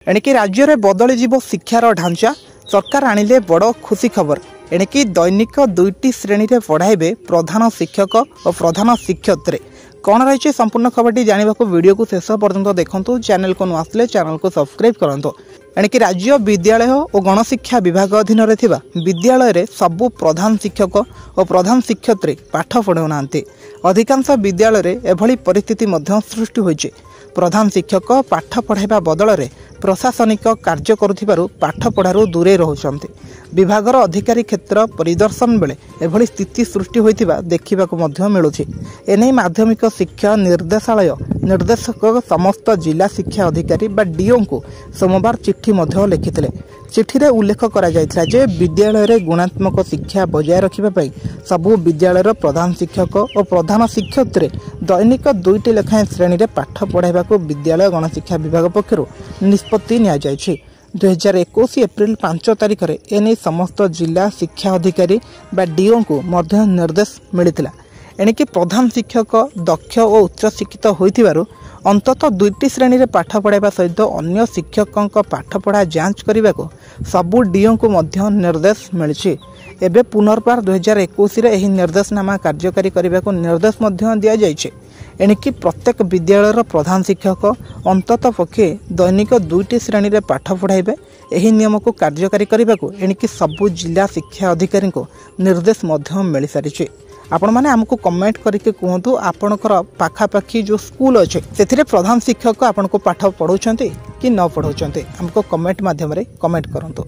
एणिकी राज्य में बदली जीव शिक्षार ढांचा सरकार आनिले बड़ खुशी खबर। एणिकी दैनिक 2टी श्रेणी में पढ़ाइबे प्रधान शिक्षक और प्रधान शिक्षयित्री। कौन रही संपूर्ण खबरटी जानने को वीडियो को शेष पर्यंत देखूँ। चैनल को नुआ आसले चैनल को सब्सक्राइब करूँ। एणिकी राज्य विद्यालय और गणशिक्षा विभाग अधीन विद्यालय रे सबु प्रधान शिक्षक और प्रधान शिक्षयित्री पाठ पढ़ाऊना। अधिकांश विद्यालय रे एभली परिस्थिति मध्य सृष्टि होइछि। प्रधान शिक्षक पाठ पढ़ाइबा बदल में प्रशासनिक कार्य करुथिबारु पाठ पढ़ारू दूरे रहउछन्ति। विभागर अधिकारी क्षेत्र परिदर्शन बेले एभली स्थिति सृष्टि होइतिबा देखिबाकु मध्य मिलुछि। एनै माध्यमिक शिक्षा निर्देशालय निर्देशक समस्त जिला शिक्षा अधिकारी बा डीओ को सोमवार चिट्ठी मध्य लिखिथिले। चिठी रे उल्लेख करा जायथिला जे विद्यालय रे गुणात्मक शिक्षा बजाय रखिबा पई सबु विद्यालय प्रधान शिक्षक और प्रधान शिक्षयित्री दैनिक 2टी लेखाएं श्रेणी रे पाठ पढ़ाइबाकु विद्यालय गणशिक्षा विभाग पक्षरु निष्पत्ति निया जायछि। 2021 एप्रिल 5 तारिख रे एने समस्त जिला शिक्षा अधिकारी बा डीओ को मध्य निर्देश मिलिथिला। एणिकी प्रधान शिक्षक दक्ष और उच्च शिक्षित होइथिबारु अंततः 2टी श्रेणी रे पाठ पढ़ाइबा सहित अन्य शिक्षकों पाठ पढ़ा जांच करने को सबू डीओ को मध्य निर्देश मिली। एबे पुनर्बार 2021 रे एही निर्देशनामा कार्यकारी करने को निर्देश मध्य दिया जाइछे। एणिकी प्रत्येक विद्यालय प्रधान शिक्षक अंततः पक्षे दैनिक 2टी श्रेणी रे पाठ पढ़ाइबे। एही नियम को कार्यकारी करने को एणिकी सबू जिला शिक्षा अधिकारी को निर्देश मध्य मिल सारी। आपण माने हमको कमेंट करके कहतु आपणकर पाखापाखी जो स्कूल अच्छे से प्रधान शिक्षक आपन को पाठ पढ़ाउछन्ति कि न पढ़ाउछन्ति हमको कमेंट माध्यम रे कमेंट करंतु।